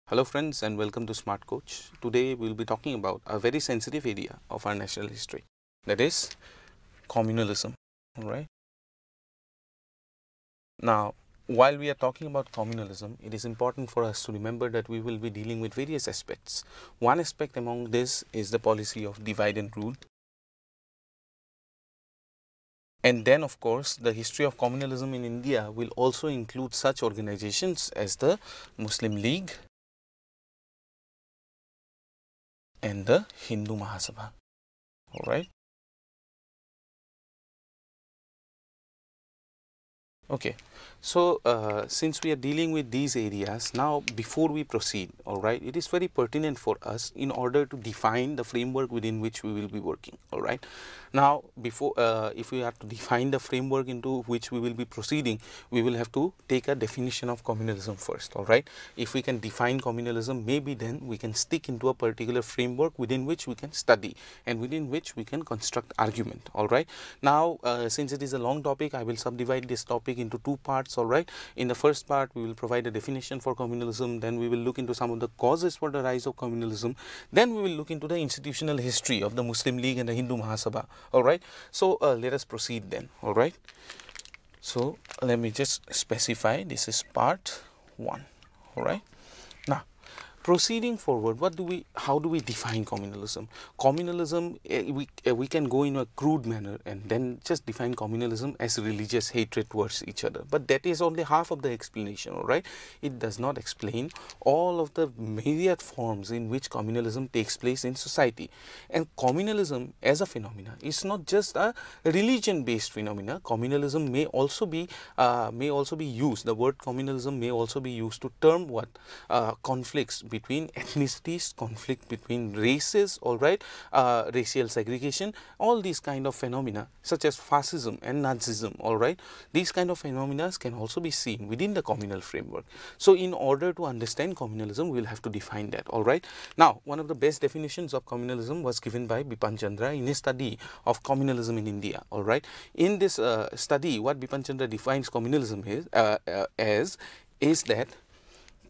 Hello friends and welcome to Smart Coach. Today we will be talking about a very sensitive area of our national history, that is communalism. Alright. Now, while we are talking about communalism, it is important for us to remember that we will be dealing with various aspects. One aspect among this is the policy of divide and rule. And then of course, the history of communalism in India will also include such organizations as the Muslim League and the Hindu Mahasabha. Alright. Okay, so since we are dealing with these areas, now before we proceed, alright, it is very pertinent for us in order to define the framework within which we will be working, alright. Now, before, if we have to define the framework into which we will be proceeding, we will have to take a definition of communalism first, alright. If we can define communalism, maybe then we can stick into a particular framework within which we can study and within which we can construct argument, alright. Now, since it is a long topic, I will subdivide this topic into two parts, alright. In the first part, we will provide a definition for communalism, then we will look into some of the causes for the rise of communalism, then we will look into the institutional history of the Muslim League and the Hindu Mahasabha, alright. So, let us proceed then, alright. So, let me just specify this is part 1, alright. Now, proceeding forward, how do we define communalism? Communalism, we can go in a crude manner and then just define communalism as religious hatred towards each other. But that is only half of the explanation, alright. It does not explain all of the myriad forms in which communalism takes place in society. And communalism as a phenomena is not just a religion-based phenomena. Communalism may also be used. The word communalism may also be used to term what conflicts between ethnicities, conflict between races, alright, racial segregation, all these kind of phenomena such as fascism and Nazism, alright. These kind of phenomena can also be seen within the communal framework. So, in order to understand communalism, we will have to define that, alright. Now, one of the best definitions of communalism was given by Bipan Chandra in his study of communalism in India, alright. In this study, what Bipan Chandra defines communalism is that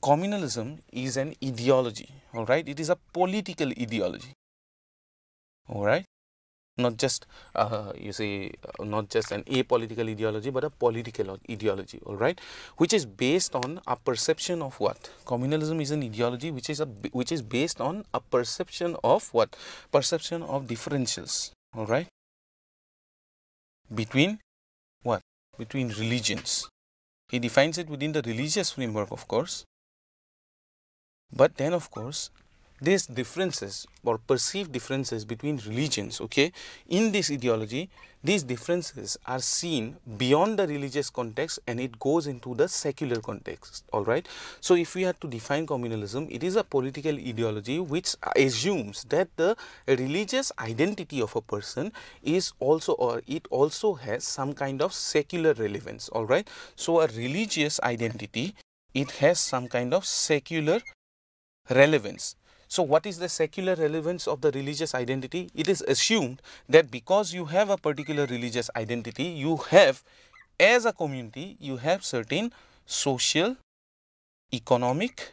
communalism is an ideology, alright. It is a political ideology, alright. Not just not just an apolitical ideology, but a political ideology, alright, which is based on a perception of what? Communalism is an ideology which is based on a perception of what? Perception of differentials, alright, between what? Between religions. He defines it within the religious framework, of course. But then of course, these differences or perceived differences between religions, okay, in this ideology, these differences are seen beyond the religious context and it goes into the secular context, alright. So, if we have to define communalism, it is a political ideology which assumes that the religious identity of a person is also, or it also has some kind of secular relevance, alright. So, a religious identity, it has some kind of secular relevance. So, what is the secular relevance of the religious identity? It is assumed that because you have a particular religious identity, you have, as a community, you have certain social, economic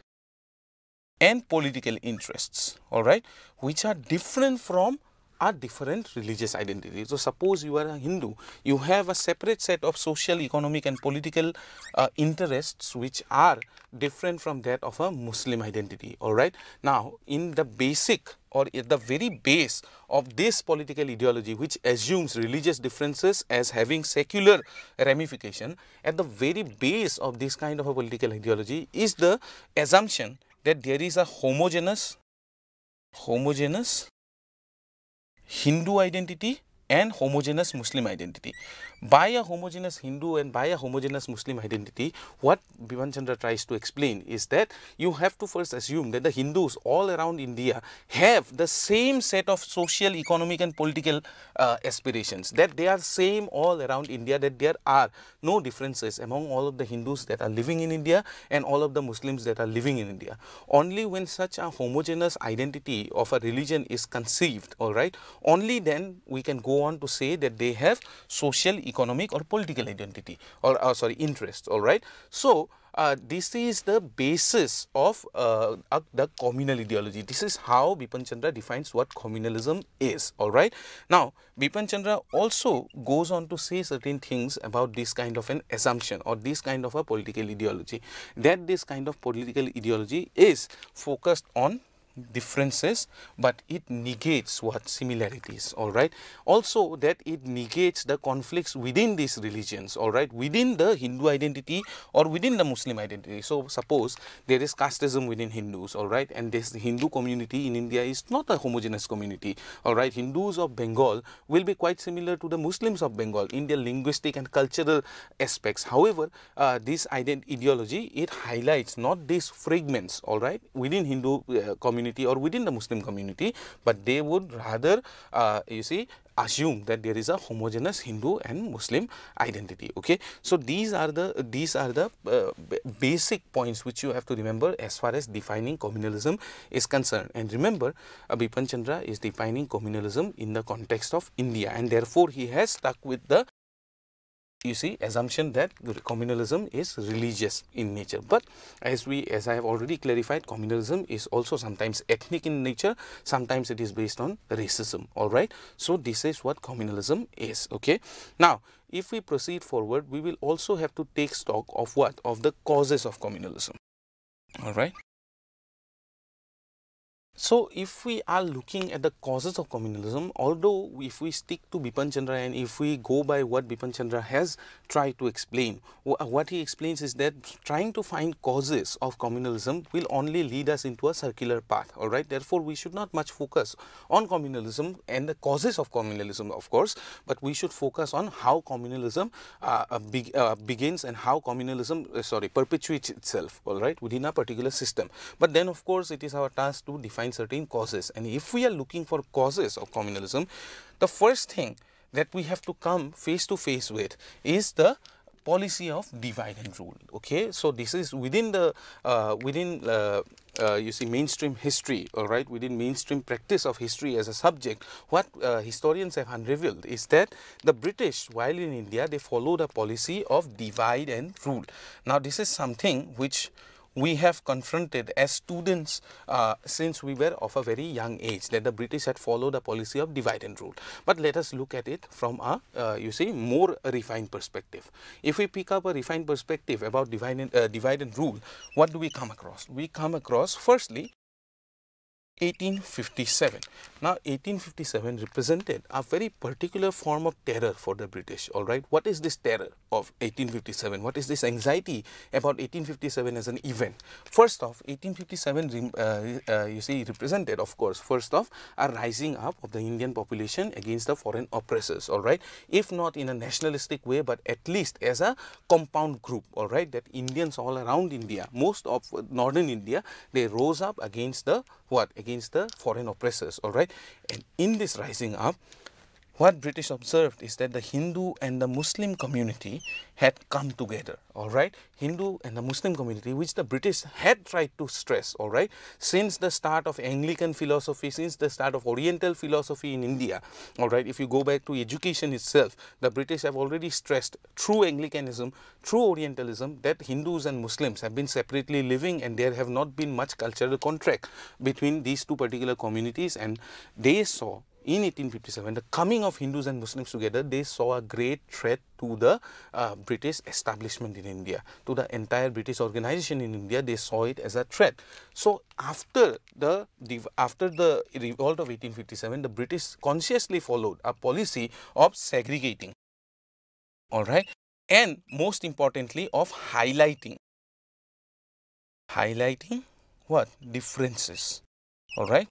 and political interests, alright, which are different from a different religious identity. So, suppose you are a Hindu, you have a separate set of social, economic and political interests which are different from that of a Muslim identity, alright. Now, in the basic or at the very base of this political ideology which assumes religious differences as having secular ramification, at the very base of this kind of a political ideology is the assumption that there is a homogeneous Hindu identity and homogeneous Muslim identity. By a homogeneous Hindu and by a homogeneous Muslim identity, what Bipan Chandra tries to explain is that you have to first assume that the Hindus all around India have the same set of social, economic and political aspirations, that they are same all around India, that there are no differences among all of the Hindus that are living in India and all of the Muslims that are living in India. Only when such a homogeneous identity of a religion is conceived, alright, only then we can go on to say that they have social, economic or political identity or interests, alright. So, this is the basis of the communal ideology. This is how Bipin Chandra defines what communalism is, alright. Now, Bipin Chandra also goes on to say certain things about this kind of an assumption or this kind of a political ideology, that this kind of political ideology is focused on differences, but it negates what similarities, all right. Also that it negates the conflicts within these religions, all right, within the Hindu identity or within the Muslim identity. So suppose there is casteism within Hindus, all right, and this Hindu community in India is not a homogeneous community, all right. Hindus of Bengal will be quite similar to the Muslims of Bengal in their linguistic and cultural aspects. However, this ideology, it highlights not these fragments, all right, within Hindu community or within the Muslim community, but they would rather you see, assume that there is a homogeneous Hindu and Muslim identity. Okay, so these are the basic points which you have to remember as far as defining communalism is concerned. And remember, Bipin Chandra is defining communalism in the context of India, and therefore he has stuck with the, you see, assumption that communalism is religious in nature. But as I have already clarified, communalism is also sometimes ethnic in nature, sometimes it is based on racism, all right. So this is what communalism is. Okay, now if we proceed forward, we will also have to take stock of what, of the causes of communalism, all right. So if we are looking at the causes of communalism, although if we stick to Bipin Chandra and if we go by what Bipin Chandra has tried to explain, what he explains is that trying to find causes of communalism will only lead us into a circular path, all right. Therefore, we should not much focus on communalism and the causes of communalism, of course, but we should focus on how communalism begins and how communalism perpetuates itself, all right, within a particular system. But then, of course, it is our task to define certain causes, and if we are looking for causes of communalism, the first thing that we have to come face to face with is the policy of divide and rule. Okay, so this is within the you see, mainstream history, all right, within mainstream practice of history as a subject. What historians have unraveled is that the British, while in India, they followed a policy of divide and rule. Now this is something which we have confronted as students since we were of a very young age, that the British had followed a policy of divide and rule. But let us look at it from a you see, more refined perspective. If we pick up a refined perspective about divide and rule, what do we come across? We come across firstly 1857. Now 1857 represented a very particular form of terror for the British, all right. What is this terror of 1857? What is this anxiety about 1857 as an event? First off, 1857 you see, represented, of course, first off, a rising up of the Indian population against the foreign oppressors, all right, if not in a nationalistic way, but at least as a compound group, all right, that Indians all around India, most of northern India, they rose up against the what? Against the foreign oppressors, all right. And in this rising up, what British observed is that the Hindu and the Muslim community had come together, all right. Hindu and the Muslim community, which the British had tried to stress, all right, since the start of Anglican philosophy, since the start of Oriental philosophy in India, all right. If you go back to education itself, the British have already stressed through Anglicanism, through Orientalism, that Hindus and Muslims have been separately living and there have not been much cultural contract between these two particular communities, and they saw in 1857, the coming of Hindus and Muslims together, they saw a great threat to the British establishment in India, to the entire British organization in India. They saw it as a threat. So after the revolt of 1857, the British consciously followed a policy of segregating, all right, and most importantly of highlighting what? Differences, all right.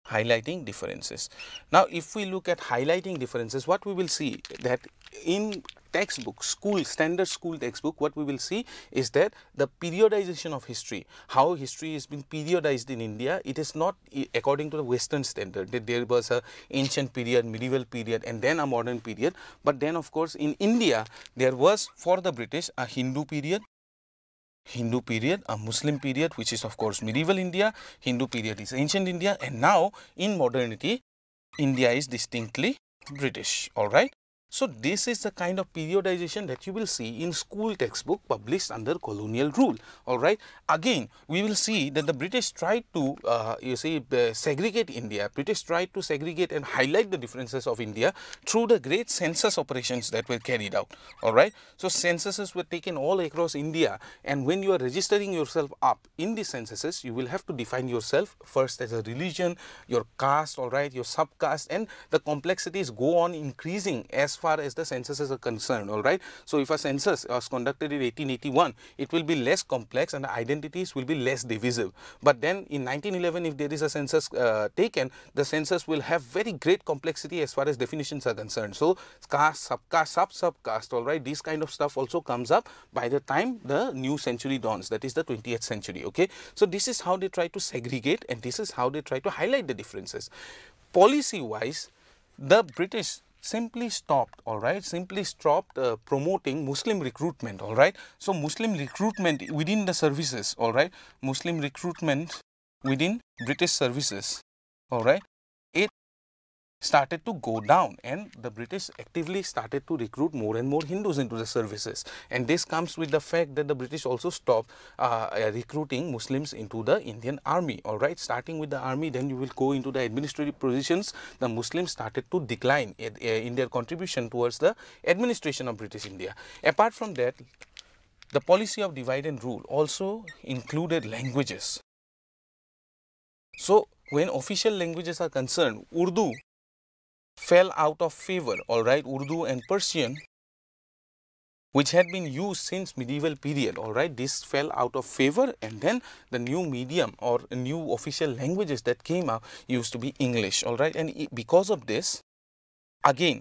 Highlighting differences. Now, if we look at highlighting differences, what we will see that in textbook, standard school textbook, what we will see is that the periodization of history, how history is being periodized in India, it is not according to the Western standard, that there was a ancient period, medieval period, and then a modern period. But then, of course, in India, there was for the British a Hindu period, a Muslim period, which is of course medieval India, Hindu period is ancient India, and now in modernity, India is distinctly British, all right. So this is the kind of periodization that you will see in school textbook published under colonial rule. All right. Again, we will see that the British tried to segregate India. British tried to segregate and highlight the differences of India through the great census operations that were carried out. All right. So censuses were taken all across India, and when you are registering yourself up in the censuses, you will have to define yourself first as a religion, your caste, all right, your subcaste, and the complexities go on increasing as far as the censuses are concerned. All right. So if a census was conducted in 1881, it will be less complex and the identities will be less divisive. But then in 1911, if there is a census taken, the census will have very great complexity as far as definitions are concerned. So caste, subcaste, subcaste, all right, this kind of stuff also comes up by the time the new century dawns, that is the 20th century. Okay. So this is how they try to segregate, and this is how they try to highlight the differences. Policy wise, the British simply stopped, all right, promoting Muslim recruitment, all right. So Muslim recruitment within the services, all right, Muslim recruitment within British services, all right, it started to go down, and the British actively started to recruit more and more Hindus into the services. And this comes with the fact that the British also stopped recruiting Muslims into the Indian army, all right. Starting with the army, then you will go into the administrative positions. The Muslims started to decline in their contribution towards the administration of British India. Apart from that, the policy of divide and rule also included languages. So when official languages are concerned, Urdu fell out of favor, all right. Urdu and Persian, which had been used since medieval period, all right, this fell out of favor, and then the new medium or new official languages that came out used to be English, all right. And because of this, again,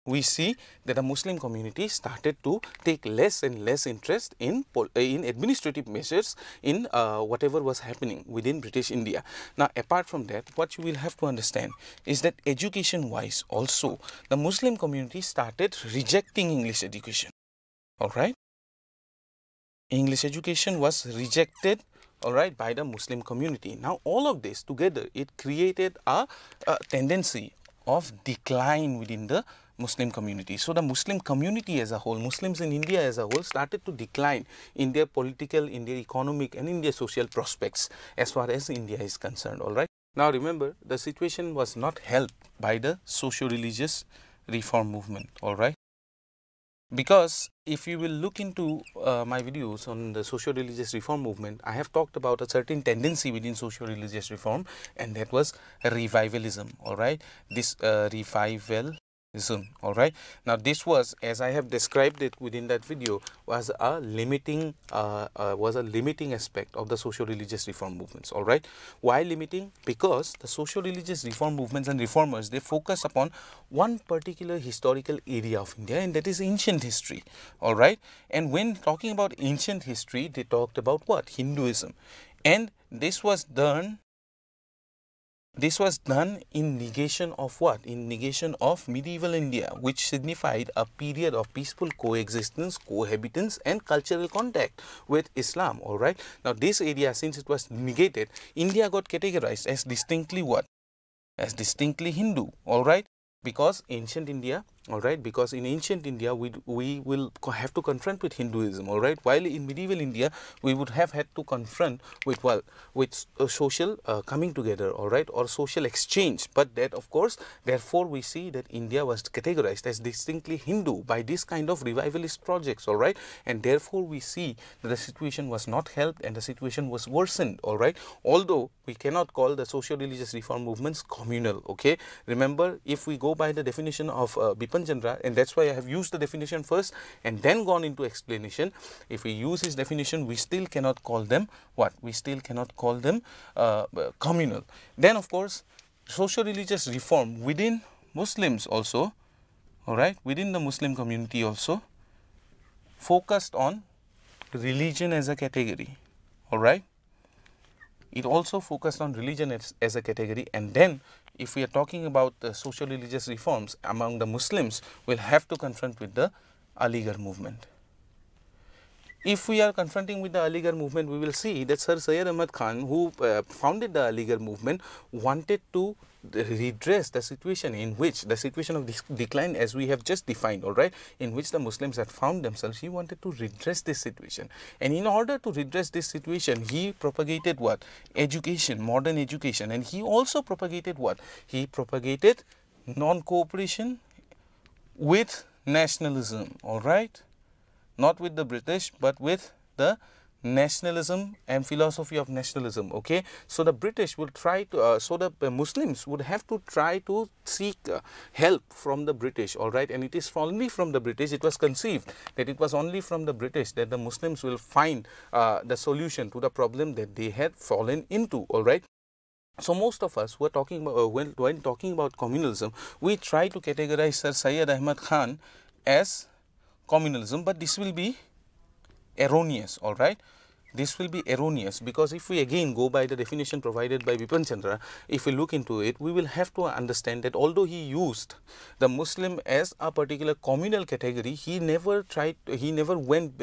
we see that the Muslim community started to take less and less interest in administrative measures in whatever was happening within British India. Now, apart from that, what you will have to understand is that education wise also, the Muslim community started rejecting English education, all right. English education was rejected, all right, by the Muslim community. Now, all of this together, it created a tendency of decline within the Muslim community. So the Muslim community as a whole, Muslims in India as a whole, started to decline in their political, in their economic, and in their social prospects as far as India is concerned, all right. Now remember, the situation was not helped by the socio-religious reform movement, all right. Because if you will look into my videos on the socio-religious reform movement, I have talked about a certain tendency within socio-religious reform, and that was revivalism, all right. This revivalism, all right. Now this was, as I have described it within that video, was a limiting aspect of the socio-religious reform movements, all right. Why limiting? Because the socio-religious reform movements and reformers, they focus upon one particular historical area of India, and that is ancient history, all right. And when talking about ancient history, they talked about what? Hinduism. And this was done in negation of what? In negation of medieval India, which signified a period of peaceful coexistence, cohabitance, and cultural contact with Islam, all right. Now this area, since it was negated, India got categorized as distinctly what? As distinctly Hindu, all right. Because ancient India, all right, because in ancient India we will have to confront with Hinduism, all right, while in medieval India we would have had to confront with social coming together, all right, or social exchange. But that, of course, therefore we see that India was categorized as distinctly Hindu by this kind of revivalist projects, all right, and therefore we see that the situation was not helped and the situation was worsened, all right. Although we cannot call the socio-religious reform movements communal, okay. Remember, if we go by the definition of Chandra, and that's why I have used the definition first and then gone into explanation. If we use his definition, we still cannot call them what? We still cannot call them communal. Then, of course, socio-religious reform within Muslims also, all right, within the Muslim community also focused on religion as a category, all right. It also focused on religion as a category, and then if we are talking about the socio-religious reforms among the Muslims, we'll have to confront with the Aligarh movement. if we are confronting with the Aligarh movement, we will see that Sir Syed Ahmad Khan, who founded the Aligarh movement, wanted to redress the situation in which the situation of decline, as we have just defined, all right, in which the Muslims had found themselves. He wanted to redress this situation, and in order to redress this situation, he propagated what? Education, modern education. And he also propagated what? He propagated non-cooperation with nationalism, all right, not with the British, but with the nationalism and philosophy of nationalism. Okay, so the British would try to so the Muslims would have to try to seek help from the British, all right, and it is only from the British, it was conceived that it was only from the British that the Muslims will find the solution to the problem that they had fallen into, all right. So most of us who are talking about when talking about communalism, we try to categorize Sir Syed Ahmad Khan as communalism, but this will be erroneous, all right. This will be erroneous, because if we again go by the definition provided by Bipan Chandra, if we look into it, we will have to understand that although he used the Muslim as a particular communal category, he never went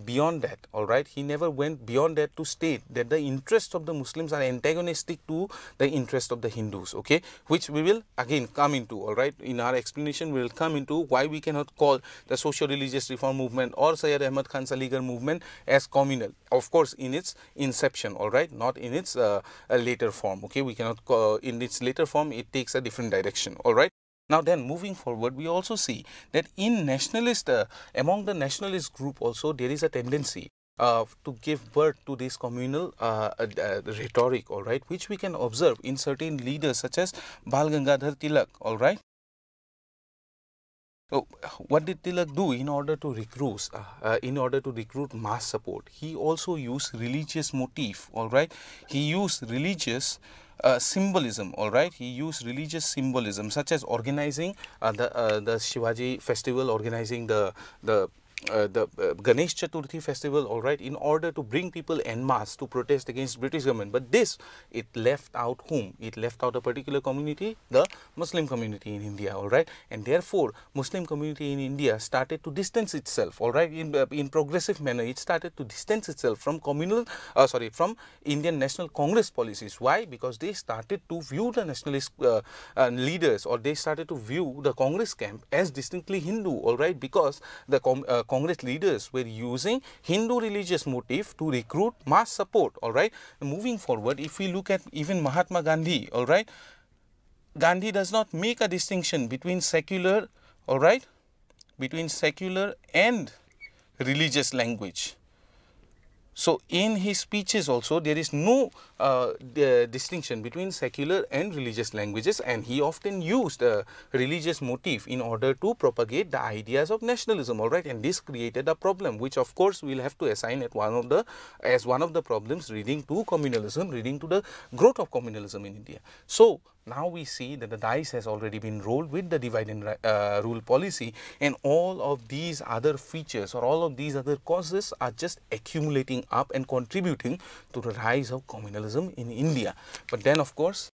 beyond that, all right. He never went beyond that to state that the interests of the Muslims are antagonistic to the interest of the Hindus, okay, which we will again come into, all right. In our explanation, we will come into why we cannot call the socio-religious reform movement or Syed Ahmad Khan's Aligarh movement as communal. Of course, in its inception, all right, not in its later form, okay. We cannot in its later form, it takes a different direction, all right. Now then, moving forward, we also see that in nationalist among the nationalist group also there is a tendency to give birth to this communal rhetoric, all right, which we can observe in certain leaders such as Bal Gangadhar Tilak, all right. So, what did Tilak do in order to recruit mass support? He also used religious motif, all right. He used religious symbolism, all right. He used religious symbolism such as organizing the Shivaji festival, organizing the Ganesh Chaturthi festival, all right, in order to bring people en masse to protest against British government. But this, it left out whom? It left out a particular community, the Muslim community in India, all right. And therefore, Muslim community in India started to distance itself, all right, in progressive manner. It started to distance itself from from Indian National Congress policies. Why? Because they started to view the nationalist leaders, or they started to view the Congress camp as distinctly Hindu, all right, because the Congress leaders were using Hindu religious motive to recruit mass support, all right. Moving forward, if we look at even Mahatma Gandhi, all right, Gandhi does not make a distinction between secular, all right, between secular and religious language. So, in his speeches also there is no distinction between secular and religious languages, and he often used a religious motif in order to propagate the ideas of nationalism, all right, and this created a problem which of course we will have to assign at one of the problems leading to communalism, leading to the growth of communalism in India. So, now we see that the dice has already been rolled with the divide and rule policy, and all of these other features or all of these other causes are just accumulating up and contributing to the rise of communalism in India. But then of course,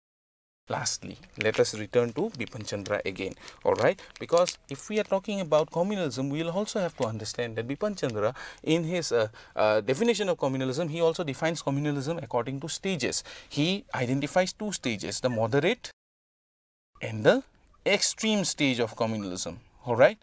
lastly, let us return to Bipan Chandra again, all right, because if we are talking about communalism, we will also have to understand that Bipan Chandra, in his definition of communalism, he also defines communalism according to stages. He identifies two stages, the moderate and the extreme stage of communalism, all right.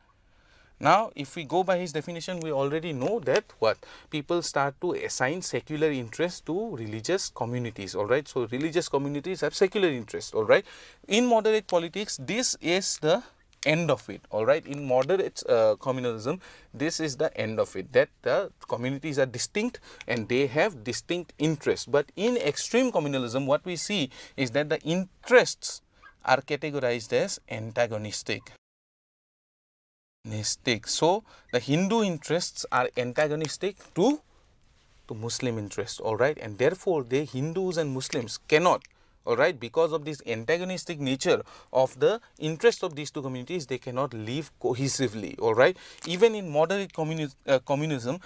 Now, if we go by his definition, we already know that what? People start to assign secular interest to religious communities, all right. So, religious communities have secular interest, all right. In moderate politics, this is the end of it, all right. In moderate communalism, this is the end of it, that the communities are distinct and they have distinct interests. But in extreme communalism, what we see is that the interests are categorized as antagonistic. So, the Hindu interests are antagonistic to Muslim interests, all right, and therefore, the Hindus and Muslims cannot, all right, because of this antagonistic nature of the interest of these two communities, they cannot live cohesively, all right. Even in moderate communalism,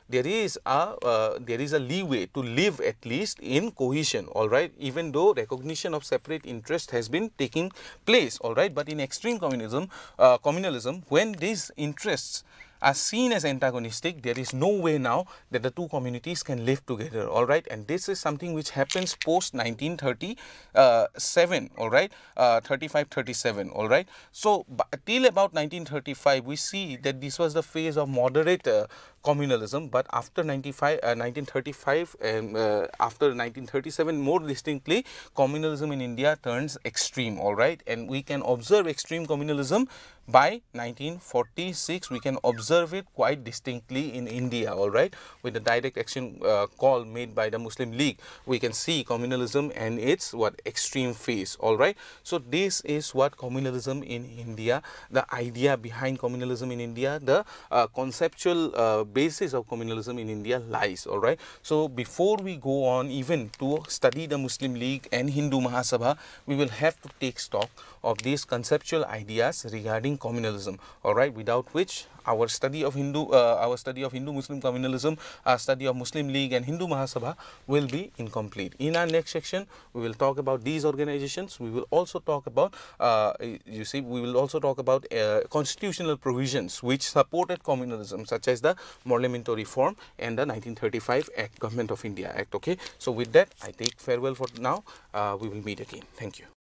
there is a leeway to live at least in cohesion, all right, even though recognition of separate interest has been taking place, all right. But in extreme communalism, when these interests are seen as antagonistic, there is no way now that the two communities can live together, all right. And this is something which happens post 1937, all right, 35, 37, all right. So till about 1935, we see that this was the phase of moderate communalism, but after 1935 and after 1937, more distinctly, communalism in India turns extreme, all right. And we can observe extreme communalism by 1946. We can observe it quite distinctly in India, all right, with the direct action call made by the Muslim League. We can see communalism and its extreme phase, all right. So this is what communalism in India, the idea behind communalism in India, the conceptual basis of communalism in India lies, all right. So before we go on even to study the Muslim League and Hindu Mahasabha, we will have to take stock of these conceptual ideas regarding communalism, all right, without which our study of Hindu-Muslim communalism, our study of Muslim League and Hindu Mahasabha will be incomplete. In our next section, we will talk about these organizations. We will also talk about, constitutional provisions which supported communalism, such as the Parliamentary Reform and the 1935 Act, Government of India Act. Okay. So with that, I take farewell for now. We will meet again. Thank you.